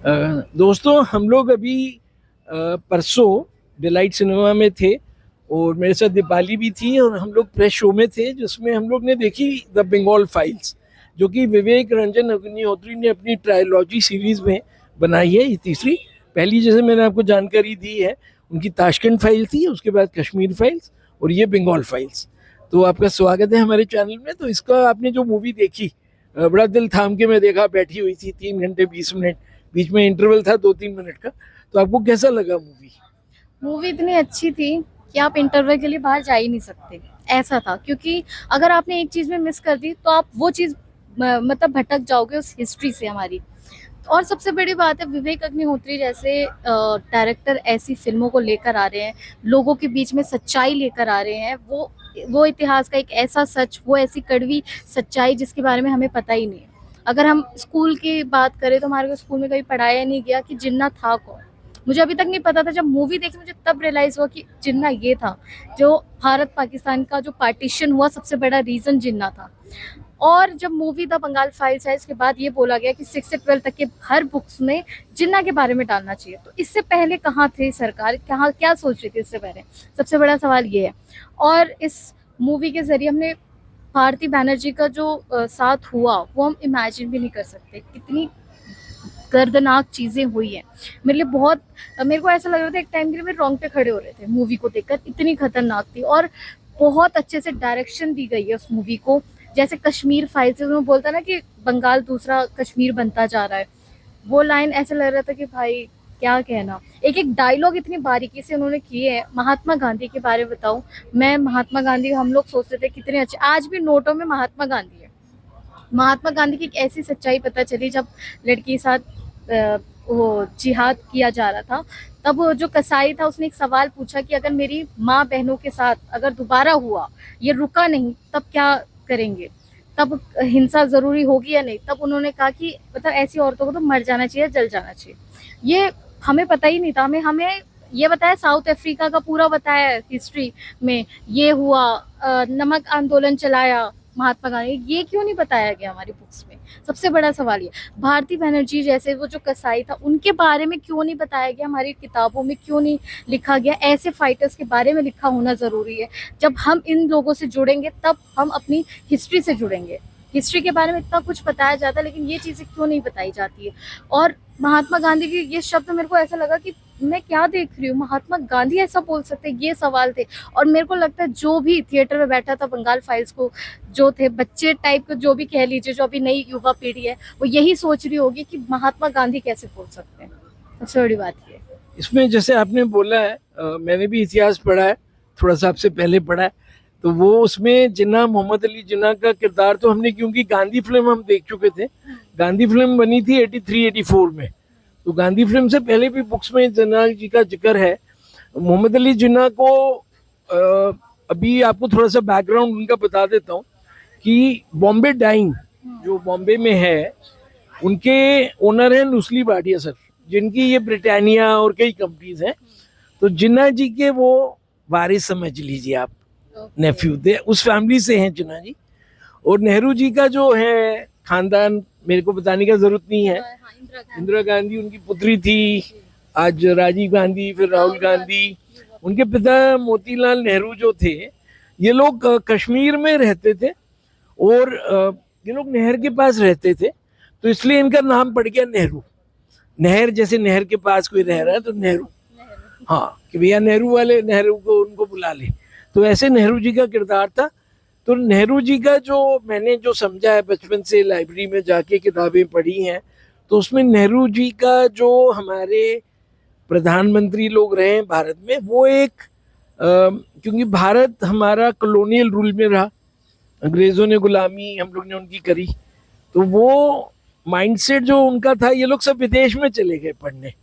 दोस्तों हम लोग अभी परसों डिलाइट सिनेमा में थे और मेरे साथ दीपाली भी थी और हम लोग प्रेस शो में थे जिसमें हम लोग ने देखी द बंगाल फाइल्स, जो कि विवेक रंजन अग्निहोत्री ने अपनी ट्रायोलॉजी सीरीज में बनाई है। ये तीसरी, पहली जैसे मैंने आपको जानकारी दी है उनकी ताशकंद फाइल थी, उसके बाद कश्मीर फाइल्स और ये बंगाल फाइल्स। तो आपका स्वागत है हमारे चैनल में। तो इसका आपने जो मूवी देखी, बड़ा दिल थाम के मैं देखा, बैठी हुई थी 3 घंटे 20 मिनट, बीच में इंटरवल था 2-3 मिनट का। तो आपको कैसा लगा मूवी? मूवी इतनी अच्छी थी कि आप इंटरवल के लिए बाहर जा ही नहीं सकते। ऐसा था क्योंकि अगर आपने एक चीज में मिस कर दी तो आप वो चीज मतलब भटक जाओगे उस हिस्ट्री से हमारी। और सबसे बड़ी बात है, विवेक अग्निहोत्री जैसे डायरेक्टर ऐसी फिल्मों को लेकर आ रहे हैं, लोगों के बीच में सच्चाई लेकर आ रहे हैं। वो इतिहास का एक ऐसा सच, वो ऐसी कड़वी सच्चाई जिसके बारे में हमें पता ही नहीं है। अगर हम स्कूल की बात करें तो हमारे को स्कूल में कभी पढ़ाया नहीं गया कि जिन्ना था कौन। मुझे अभी तक नहीं पता था, जब मूवी देखी मुझे तब रियलाइज हुआ कि जिन्ना ये था। जो भारत पाकिस्तान का जो पार्टीशन हुआ, सबसे बड़ा रीजन जिन्ना था। और जब मूवी द बंगाल फाइल्स है, इसके बाद ये बोला गया कि 6 से 12 तक के हर बुक्स में जिन्ना के बारे में डालना चाहिए। तो इससे पहले कहाँ थे सरकार, कहाँ क्या सोच रही थी इससे पहले? सबसे बड़ा सवाल ये है। और इस मूवी के जरिए हमने भारती बैनर्जी का जो साथ हुआ वो हम इमेजिन भी नहीं कर सकते। कितनी दर्दनाक चीजें हुई है मेरे लिए। बहुत मेरे को ऐसा लग रहा था एक टाइम के लिए मेरे रोंगटे खड़े हो रहे थे मूवी को देखकर, इतनी खतरनाक थी। और बहुत अच्छे से डायरेक्शन दी गई है उस मूवी को। जैसे कश्मीर फाइल्स में बोलता ना कि बंगाल दूसरा कश्मीर बनता जा रहा है, वो लाइन ऐसा लग रहा था कि भाई क्या कहना। एक एक डायलॉग इतनी बारीकी से उन्होंने किए हैं। महात्मा गांधी के बारे में बताऊं, मैं महात्मा गांधी, हम लोग सोचते थे कितने अच्छे, आज भी नोटों में महात्मा गांधी है। महात्मा गांधी की एक ऐसी सच्चाई पता चली जब लड़की के साथ वो जिहाद किया जा रहा था। तब वो जो कसाई था उसने एक सवाल पूछा कि अगर मेरी माँ बहनों के साथ अगर दोबारा हुआ, ये रुका नहीं, तब क्या करेंगे? तब हिंसा जरूरी होगी या नहीं? तब उन्होंने कहा कि मतलब ऐसी औरतों को तो मर जाना चाहिए, जल जाना चाहिए। ये हमें पता ही नहीं था। हमें हमें ये बताया, साउथ अफ्रीका का पूरा बताया हिस्ट्री में ये हुआ, नमक आंदोलन चलाया महात्मा गांधी, ये क्यों नहीं बताया गया हमारी बुक्स में? सबसे बड़ा सवाल ये। भारती बनर्जी जैसे वो जो कसाई था, उनके बारे में क्यों नहीं बताया गया? हमारी किताबों में क्यों नहीं लिखा गया? ऐसे फाइटर्स के बारे में लिखा होना जरूरी है। जब हम इन लोगों से जुड़ेंगे तब हम अपनी हिस्ट्री से जुड़ेंगे। हिस्ट्री के बारे में इतना कुछ बताया जाता है, लेकिन ये चीजें क्यों नहीं बताई जाती है? और महात्मा गांधी के ये शब्द मेरे को ऐसा लगा कि मैं क्या देख रही हूँ, महात्मा गांधी ऐसा बोल सकते, ये सवाल थे। और मेरे को लगता है जो भी थिएटर में बैठा था बंगाल फाइल्स को, जो थे बच्चे टाइप के, जो भी कह लीजिए, जो अभी नई युवा पीढ़ी है, वो यही सोच रही होगी कि महात्मा गांधी कैसे बोल सकते हैं। सबसे बड़ी बात ये। इसमें जैसे आपने बोला है, मैंने भी इतिहास पढ़ा है, थोड़ा सा आपसे पहले पढ़ा है। तो वो उसमें जिन्ना, मोहम्मद अली जिन्ना का किरदार तो हमने, क्योंकि गांधी फिल्म हम देख चुके थे। गांधी फिल्म बनी थी 83-84 में। तो गांधी फिल्म से पहले भी बुक्स में जिन्ना जी का जिक्र है। मोहम्मद अली जिन्ना को अभी आपको थोड़ा सा बैकग्राउंड उनका बता देता हूँ कि बॉम्बे डाइंग जो बॉम्बे में है, उनके ओनर हैं नुस्ली भाटिया सर, जिनकी ये ब्रिटानिया और कई कंपनीज हैं। तो जिन्ना जी के वो वारिस समझ लीजिए आप, नेफ्यू थे, उस फैमिली से हैं जिन्ना जी। और नेहरू जी का जो है खानदान मेरे को बताने का जरूरत नहीं है। इंदिरा गांधी उनकी पुत्री थी, आज राजीव गांधी, फिर राहुल गांधी। उनके पिता मोतीलाल नेहरू जो थे, ये लोग कश्मीर में रहते थे और ये लोग नहर के पास रहते थे, तो इसलिए इनका नाम पड़ गया नेहरू। नहर, जैसे नहर के पास कोई रह रहा है तो नेहरू, हाँ, कि भैया नेहरू वाले, नेहरू को उनको बुला ले। तो ऐसे नेहरू जी का किरदार था। तो नेहरू जी का जो मैंने जो समझा है बचपन से, लाइब्रेरी में जाके किताबें पढ़ी हैं, तो उसमें नेहरू जी का जो हमारे प्रधानमंत्री लोग रहे हैं भारत में, वो एक क्योंकि भारत हमारा कॉलोनियल रूल में रहा, अंग्रेजों ने गुलामी हम लोग ने उनकी करी, तो वो माइंडसेट जो उनका था, ये लोग सब विदेश में चले गए पढ़ने।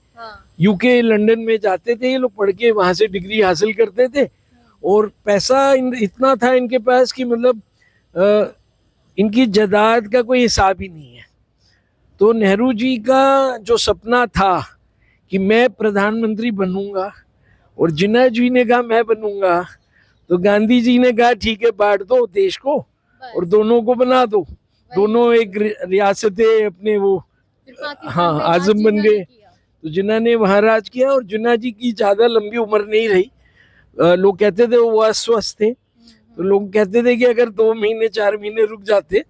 यूके, लंदन में जाते थे ये लोग, पढ़ के वहां से डिग्री हासिल करते थे। और पैसा इतना था इनके पास कि मतलब इनकी जायदाद का कोई हिसाब ही नहीं है। तो नेहरू जी का जो सपना था कि मैं प्रधानमंत्री बनूंगा, और जिन्ना जी ने कहा मैं बनूंगा, तो गांधी जी ने कहा ठीक है, बांट दो देश को और दोनों को बना दो, दोनों एक रियासतें अपने वो फिर पाकिस्तान हाँ में आजम राज बन जिन्ना गए। ने किया। तो जिन्ना ने वहां राज किया, और जिन्ना जी की ज्यादा लंबी उम्र नहीं रही। लोग कहते थे वो अस्वस्थ थे, तो लोग कहते थे कि अगर 2 महीने 4 महीने रुक जाते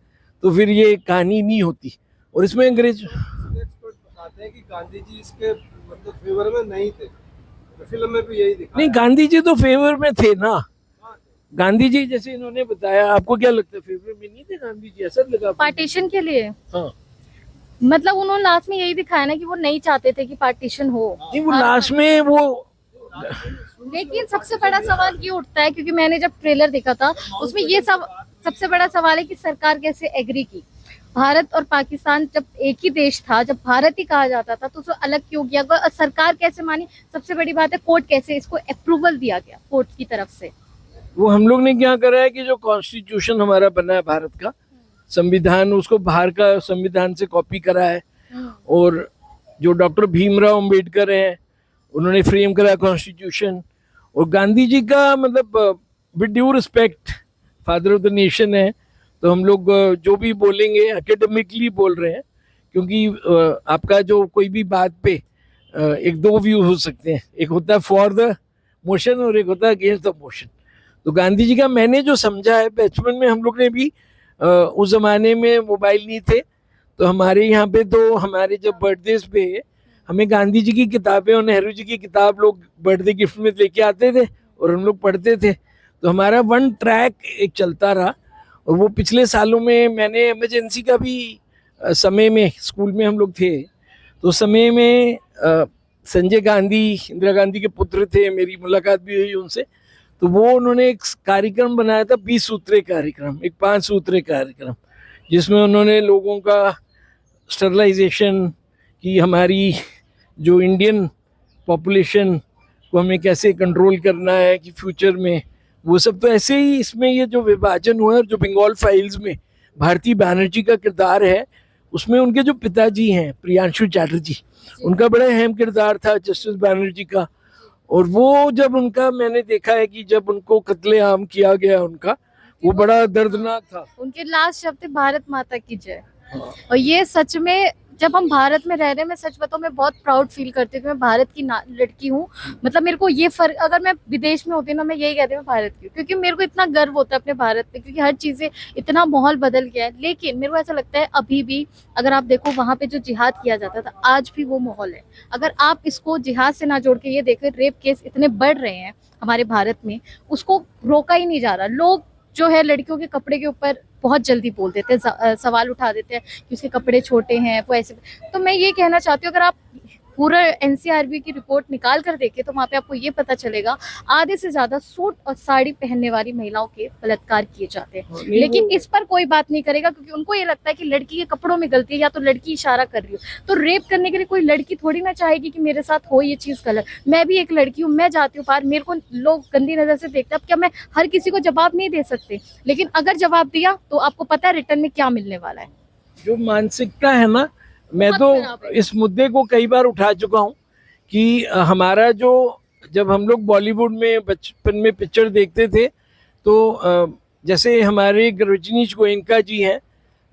तो फिर ये कहानी नहीं होती। और इसमें अंग्रेज एक्सपर्ट बताते हैं कि गांधी जी इसके मतलब फेवर में नहीं थे, तो फिल्म में भी यही दिखाया। नहीं, गांधी जी तो फेवर में थे ना। हाँ, गांधी जी जैसे इन्होंने बताया, आपको क्या लगता है फेवर में नहीं थे गांधी जी? ऐसा लगा आपको? पार्टीशन के लिए हाँ, मतलब उन्होंने लास्ट में यही दिखाया ना कि वो नहीं चाहते थे कि पार्टीशन हो। नहीं वो लास्ट में वो लेकिन सबसे बड़ा सवाल ये उठता है, क्योंकि मैंने जब ट्रेलर देखा था उसमें ये सब सबसे बड़ा सवाल है कि सरकार कैसे एग्री की। भारत और पाकिस्तान जब एक ही देश था, जब भारत ही कहा जाता था, तो उसको अलग क्यों किया गया और सरकार कैसे मानी? सबसे बड़ी बात है कोर्ट कैसे इसको अप्रूवल दिया गया कोर्ट की तरफ से। वो हम लोग ने क्या करा है कि जो कॉन्स्टिट्यूशन हमारा बना है भारत का संविधान, उसको बाहर का संविधान से कॉपी करा है। और जो डॉक्टर भीमराव अंबेडकर हैं, उन्होंने फ्रेम करा कॉन्स्टिट्यूशन। और गांधी जी का मतलब with due respect father of the nation है, तो हम लोग जो भी बोलेंगे एकेडमिकली बोल रहे हैं, क्योंकि आपका जो कोई भी बात पे एक दो व्यू हो सकते हैं, एक होता है फॉर द मोशन और एक होता है अगेंस्ट द मोशन। तो गांधी जी का मैंने जो समझा है, बचपन में हम लोग ने भी उस जमाने में मोबाइल नहीं थे, तो हमारे यहाँ पे तो हमारे जब बर्थडे पे हमें गांधी जी की किताबें और नेहरू जी की किताब लोग बर्थडे गिफ्ट में लेके आते थे और हम लोग पढ़ते थे। तो हमारा वन ट्रैक एक चलता रहा। और वो पिछले सालों में मैंने इमरजेंसी का भी समय में स्कूल में हम लोग थे, तो समय में संजय गांधी इंदिरा गांधी के पुत्र थे, मेरी मुलाकात भी हुई उनसे। तो वो उन्होंने एक कार्यक्रम बनाया था, 20 सूत्रीय कार्यक्रम, एक 5 सूत्रीय कार्यक्रम, जिसमें उन्होंने लोगों का स्टरलाइजेशन की, हमारी जो इंडियन पॉपुलेशन को हमें कैसे कंट्रोल करना है कि फ्यूचर में, वो सब। तो ऐसे ही इसमें ये जो विभाजन हुआ है, और जो बंगाल फाइल्स में भारती बैनर्जी का किरदार है, उसमें उनके जो पिताजी हैं प्रियांशु चैटर्जी, उनका बड़ा अहम किरदार था जस्टिस बैनर्जी का। और वो जब उनका मैंने देखा है कि जब उनको कत्लेआम किया गया उनका, वो बड़ा दर्दनाक था। उनके लास्ट शब्द थे भारत माता की जय। और ये सच में जब हम भारत में रह रहे हैं, मैं सच बताऊं मैं बहुत प्राउड फील करती हूँ कि मैं भारत की लड़की हूँ। मतलब मेरे को ये फर्क, अगर मैं विदेश में होती ना, मैं यही कहती हूँ भारत की, क्योंकि मेरे को इतना गर्व होता है अपने भारत पे, क्योंकि हर चीजें इतना माहौल बदल गया है। लेकिन मेरे को ऐसा लगता है अभी भी अगर आप देखो वहां पे जो जिहाद किया जाता था, आज भी वो माहौल है। अगर आप इसको जिहाद से ना जोड़ के ये देखें, रेप केस इतने बढ़ रहे हैं हमारे भारत में, उसको रोका ही नहीं जा रहा। लोग जो है लड़कियों के कपड़े के ऊपर बहुत जल्दी बोल देते हैं, सवाल उठा देते हैं कि उसके कपड़े छोटे हैं, वो ऐसे। तो मैं ये कहना चाहती हूँ, अगर आप पूरा एनसीआरबी की रिपोर्ट निकाल कर देखें तो वहाँ पे आपको ये पता चलेगा आधे से ज्यादा सूट और साड़ी पहनने वाली महिलाओं के बलात्कार किए जाते हैं। लेकिन इस पर कोई बात नहीं करेगा, क्योंकि उनको ये लगता है कि लड़की के कपड़ों में गलती है, या तो लड़की इशारा कर रही हो। तो रेप करने के लिए कोई लड़की थोड़ी ना चाहेगी कि मेरे साथ हो ये चीज गलत। मैं भी एक लड़की हूँ, मैं जाती हूँ बाहर, मेरे को लोग गंदी नजर से देखते हैं। अब क्या मैं हर किसी को जवाब नहीं दे सकते, लेकिन अगर जवाब दिया तो आपको पता है रिटर्न में क्या मिलने वाला है। जो मानसिकता है ना, मैं बहुत तो खराब है। इस मुद्दे को कई बार उठा चुका हूँ कि हमारा जो, जब हम लोग बॉलीवुड में बचपन में पिक्चर देखते थे, तो जैसे हमारे रजनीश गोयनका जी हैं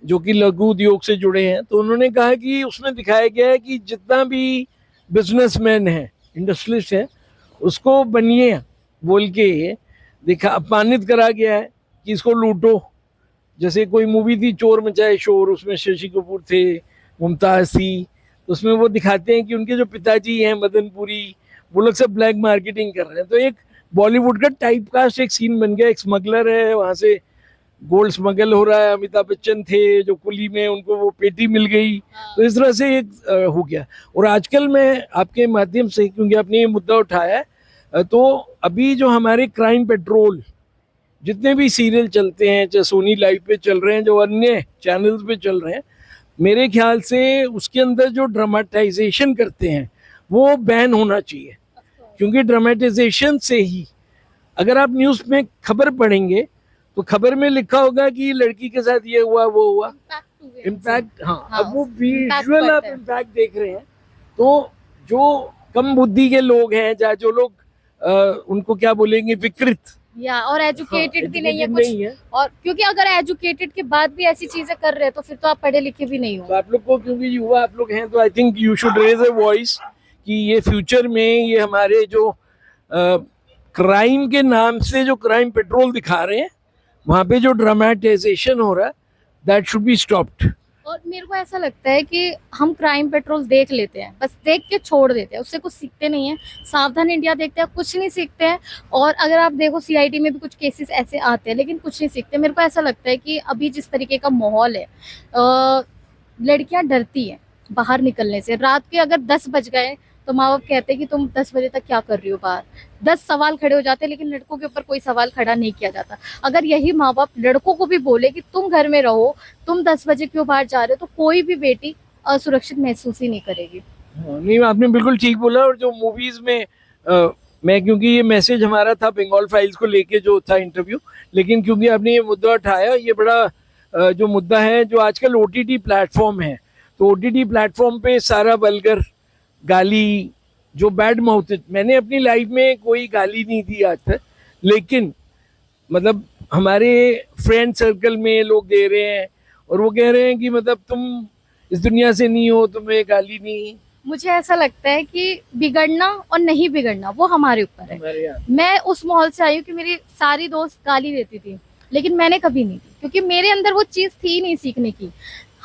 जो कि लघु उद्योग से जुड़े हैं, तो उन्होंने कहा कि उसमें दिखाया गया है कि जितना भी बिजनेसमैन है, इंडस्ट्रियलिस्ट है, उसको बनिए बोल के दिखा अपमानित करा गया है कि इसको लूटो। जैसे कोई मूवी थी चोर मचाए शोर, उसमें शशि कपूर थे, मुमताज थी, उसमें वो दिखाते हैं कि उनके जो पिताजी हैं मदनपुरी, वो लोग सब ब्लैक मार्केटिंग कर रहे हैं। तो एक बॉलीवुड का टाइप कास्ट एक सीन बन गया, एक स्मगलर है, वहाँ से गोल्ड स्मगल हो रहा है, अमिताभ बच्चन थे जो कुली में, उनको वो पेटी मिल गई। तो इस तरह से एक हो गया। और आजकल मैं आपके माध्यम से, क्योंकि आपने ये मुद्दा उठाया है, तो अभी जो हमारे क्राइम पेट्रोल जितने भी सीरियल चलते हैं, चाहे सोनी लाइव पे चल रहे हैं, जो अन्य चैनल्स पे चल रहे हैं, मेरे ख्याल से उसके अंदर जो ड्रामेटाइजेशन करते हैं वो बैन होना चाहिए। क्योंकि ड्रामेटाइजेशन से ही, अगर आप न्यूज़ में खबर पढ़ेंगे तो खबर में लिखा होगा कि लड़की के साथ ये हुआ वो हुआ, इम्पैक्ट। हाँ, अब वो विजुअल आप इम्पैक्ट देख रहे हैं। तो जो कम बुद्धि के लोग हैं, या जो लोग उनको क्या बोलेंगे, विकृत या और एजुकेटेड भी नहीं है educated कुछ, नहीं है। और क्योंकि अगर एजुकेटेड के बाद भी ऐसी चीजें कर रहे हैं तो फिर तो आप पढ़े लिखे भी नहीं तो हो। आप लोग को, क्योंकि युवा आप लोग हैं, तो I think you should raise a voice कि ये फ्यूचर में ये हमारे जो क्राइम के नाम से जो क्राइम पेट्रोल दिखा रहे हैं, वहां पे जो ड्रामेटाइजेशन हो रहा है, दैट शुड बी स्टॉप्ड। और मेरे को ऐसा लगता है कि हम क्राइम पेट्रोल देख लेते हैं, बस देख के छोड़ देते हैं, उससे कुछ सीखते नहीं है। सावधान इंडिया देखते हैं, कुछ नहीं सीखते हैं। और अगर आप देखो सीआईडी में भी कुछ केसेस ऐसे आते हैं लेकिन कुछ नहीं सीखते। मेरे को ऐसा लगता है कि अभी जिस तरीके का माहौल है, लड़कियां डरती हैं बाहर निकलने से। रात के अगर 10 बज गए तो माँ बाप कहते हैं कि तुम 10 बजे तक क्या कर रही हो बाहर। 10 सवाल खड़े हो जाते हैं लेकिन लड़कों के ऊपर कोई सवाल खड़ा नहीं किया जाता। अगर यही माँ बाप लड़कों को भी बोले कि तुम घर में रहो, तुम 10 बजे क्यों बाहर जा रहे हो, तो कोई भी बेटी असुरक्षित महसूस ही नहीं करेगी। नहीं, आपने बिल्कुल ठीक बोला। और जो मूवीज में मैं, क्योंकि ये मैसेज हमारा था बंगाल फाइल्स को लेके जो था इंटरव्यू, लेकिन क्योंकि आपने ये मुद्दा उठाया, ये बड़ा जो मुद्दा है, जो आजकल ओटीटी प्लेटफॉर्म है, तो ओटीटी प्लेटफॉर्म पे सारा वल्गर गाली, जो बैड माउथ, मैंने अपनी लाइफ में कोई गाली नहीं दी आज तक, लेकिन मतलब हमारे फ्रेंड सर्कल में लोग दे रहे हैं और वो कह रहे हैं कि मतलब तुम इस दुनिया से नहीं हो, तुम्हें गाली नहीं। मुझे ऐसा लगता है कि बिगड़ना और नहीं बिगड़ना वो हमारे ऊपर है। हमारे यहाँ मैं उस माहौल से आई हूँ कि मेरी सारी दोस्त गाली देती थी लेकिन मैंने कभी नहीं दी, क्योंकि मेरे अंदर वो चीज थी नहीं सीखने की।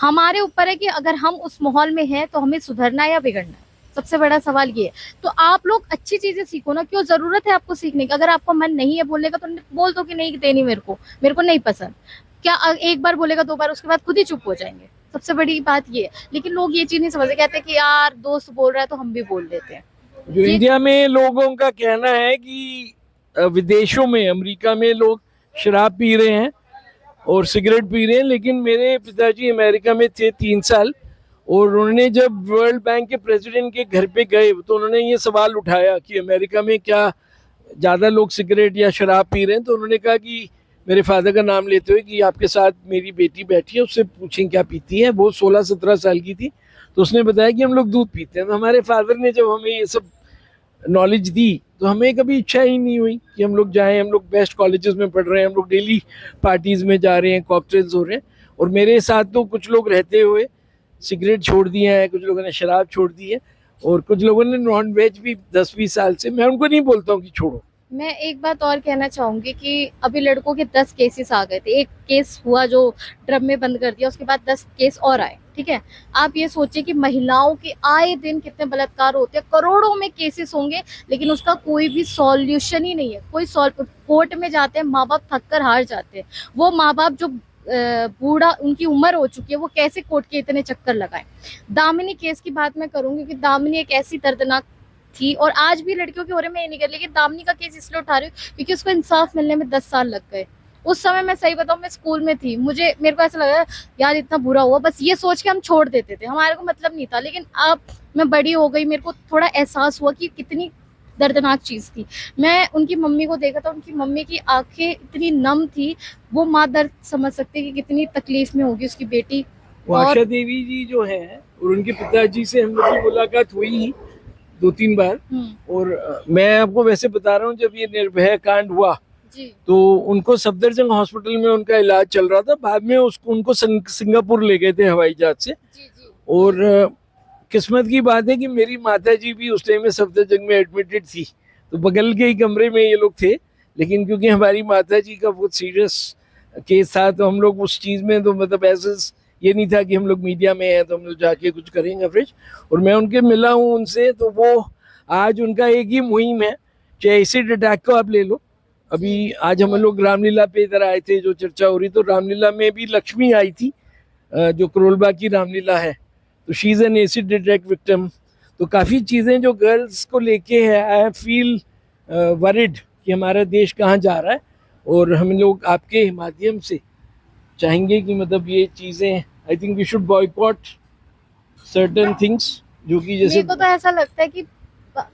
हमारे ऊपर है कि अगर हम उस माहौल में हैं तो हमें सुधरना है या बिगड़ना है। सबसे बड़ा सवाल ये है। तो आप लोग अच्छी चीजें सीखो ना, क्यों जरूरत है आपको सीखने की? अगर आपको मन नहीं है बोलने का तो बोल दो कि नहीं देनी मेरे को नहीं पसंद। क्या एक बार बोलेगा, 2 बार, उसके बाद खुद ही चुप हो जाएंगे। सबसे बड़ी बात ये है। लेकिन लोग ये चीज नहीं समझते, कहते हैं कि यार दोस्त बोल रहा है तो हम भी बोल देते हैं। जो इंडिया में लोगों का कहना है कि विदेशों में, अमेरिका में लोग शराब पी रहे हैं और सिगरेट पी रहे हैं, लेकिन मेरे पिताजी अमेरिका में थे 3 साल, और उन्होंने जब वर्ल्ड बैंक के प्रेसिडेंट के घर पे गए तो उन्होंने ये सवाल उठाया कि अमेरिका में क्या ज़्यादा लोग सिगरेट या शराब पी रहे हैं। तो उन्होंने कहा कि मेरे फादर का नाम लेते हुए कि आपके साथ मेरी बेटी बैठी है, उससे पूछें क्या पीती है। वो 16-17 साल की थी, तो उसने बताया कि हम लोग दूध पीते हैं। तो हमारे फादर ने जब हमें ये सब नॉलेज दी तो हमें कभी इच्छा ही नहीं हुई कि हम लोग जाएं। हम लोग बेस्ट कॉलेजेस में पढ़ रहे हैं, हम लोग डेली पार्टीज में जा रहे हैं, कॉकटेल्स हो रहे हैं। और मेरे साथ तो कुछ लोग रहते हुए सिगरेट छोड़ दिए हैं, कुछ लोगों ने शराब छोड़ दी है, और कुछ लोगों ने नॉन वेज भी 10-20 साल से। मैं उनको नहीं बोलता हूँ कि छोड़ो। मैं एक बात और कहना चाहूंगी कि अभी लड़कों के 10 केसेस आ गए थे। एक केस हुआ जो ड्रम में बंद कर दिया, उसके बाद 10 केस और आए। ठीक है, आप ये सोचिए कि महिलाओं के आए दिन कितने बलात्कार होते हैं, करोड़ों में केसेस होंगे लेकिन उसका कोई भी सॉल्यूशन ही नहीं है। कोई सॉल्व, कोर्ट में जाते हैं, माँ बाप थक कर हार जाते हैं। वो माँ बाप जो बूढ़ा, उनकी उम्र हो चुकी है, वो कैसे कोर्ट के इतने चक्कर लगाए। दामिनी केस की बात मैं करूंगी कि दामिनी एक ऐसी दर्दनाक थी, और आज भी लड़कियों के हो रहे, मैं ये नहीं कर, लेकिन दामिनी का केस इसलिए उठा रही हूँ क्योंकि उसको इंसाफ मिलने में 10 साल लग गए। उस समय मैं सही बताऊं, मैं स्कूल में थी, मेरे को ऐसा लगा यार इतना बुरा हुआ, बस ये सोच के हम छोड़ देते थे, हमारे को मतलब नहीं था। लेकिन अब मैं बड़ी हो गई, मेरे को थोड़ा एहसास हुआ कि कितनी दर्दनाक चीज थी। मैं उनकी मम्मी को देखा था, उनकी मम्मी की आंखें इतनी नम थी, वो माँ दर्द समझ सकती कि कितनी तकलीफ में होगी उसकी बेटी। वो आशा देवी जी जो है, और उनके पिताजी से हम लोग की मुलाकात हुई ही 2-3 बार। और मैं आपको वैसे बता रहा हूँ, जब ये निर्भया कांड हुआ जी तो उनको सफदरजंग हॉस्पिटल में उनका इलाज चल रहा था। बाद में उनको सिंगापुर ले गए थे हवाई जहाज से। जी और किस्मत की बात है कि मेरी माता जी भी उस टाइम में सफदरजंग में एडमिटेड थी, तो बगल के ही कमरे में ये लोग थे। लेकिन क्योंकि हमारी माता जी का बहुत सीरियस केस था, तो हम लोग उस चीज़ में, तो मतलब ऐसे ये नहीं था कि हम लोग मीडिया में हैं तो हम लोग जाके कुछ करेंगे फ्रिज। और मैं उनके मिला हूँ उनसे, तो वो आज उनका एक ही मुहिम है, चाहे एसिड अटैक को आप ले लो। अभी आज हम लोग रामलीला पे इधर आए थे, जो चर्चा हो रही, तो रामलीला में भी लक्ष्मी आई थी, जो करोलबाग की रामलीला है, तो she is an acid attack victim. तो काफ़ी चीज़ें जो गर्ल्स को लेके है, आई फील वरिड कि हमारा देश कहाँ जा रहा है। और हम लोग आपके माध्यम से चाहेंगे कि मतलब ये चीज़ें, I think we should boycott certain things, जो कि जैसे मेरे को तो ऐसा लगता है कि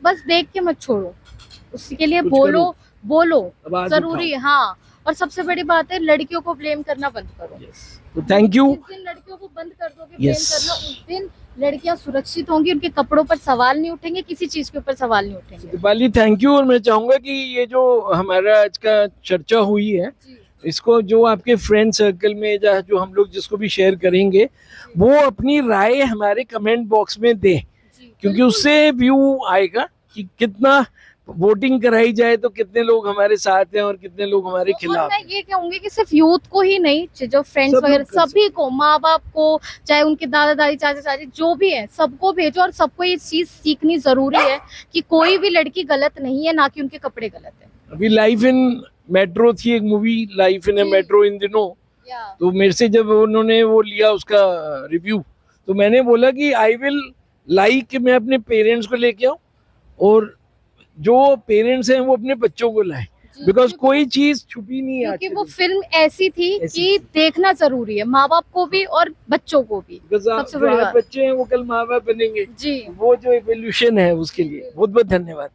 बस देख के मत छोड़ो, उसके लिए कुछ बोलो आवाज जरूरी है। हाँ, और सबसे बड़ी बात है, लड़कियों को ब्लेम करना बंद करो। तो थैंक यू। जिस दिन लड़कियों को बंद कर दोगे ब्लेम करना, उस दिन लड़कियां सुरक्षित होंगी, उनके कपड़ों पर सवाल नहीं उठेंगे, किसी चीज के ऊपर सवाल नहीं उठेंगे। Deepali thank you. और मैं चाहूंगा कि ये जो हमारा आज का चर्चा हुई है, जी, इसको जो आपके फ्रेंड सर्कल में या जो हम लोग जिसको भी शेयर करेंगे, वो अपनी राय हमारे कमेंट बॉक्स में दें, जी, क्योंकि उससे व्यू आएगा कि कितना वोटिंग कराई जाए तो कितने लोग हमारे साथ हैं और कितने लोग हमारे और खिलाफ मैं हैं। ये कहूंगी कि सिर्फ यूथ को ही नहीं, जो फ्रेंड्स सब लोग वगैरह कर सभी को, माँ बाप को, चाहे उनके दादा दादी चाचा चाची जो भी है, सबको भेजो। और सबको ये चीज सीखनी जरूरी है कि कोई भी लड़की गलत नहीं है, ना कि उनके कपड़े गलत है। अभी लाइफ इन मेट्रो थी एक मूवी, लाइफ इन ए जी। मेट्रो इन दिनों, या तो मेरे से जब उन्होंने वो लिया उसका रिव्यू, तो मैंने बोला कि आई विल लाइक कि मैं अपने पेरेंट्स को लेके आऊं, और जो पेरेंट्स हैं वो अपने बच्चों को लाएं, जी, बिकॉज क्योंकि- कोई चीज छुपी नहीं है क्योंकि वो फिल्म ऐसी थी कि देखना जरूरी है, माँ बाप को भी और बच्चों को भी। सबसे जो बड़ी आज बात। बच्चे हैं वो कल माँ बाप बनेंगे, जी, वो जो एवोल्यूशन है उसके लिए बहुत बहुत धन्यवाद।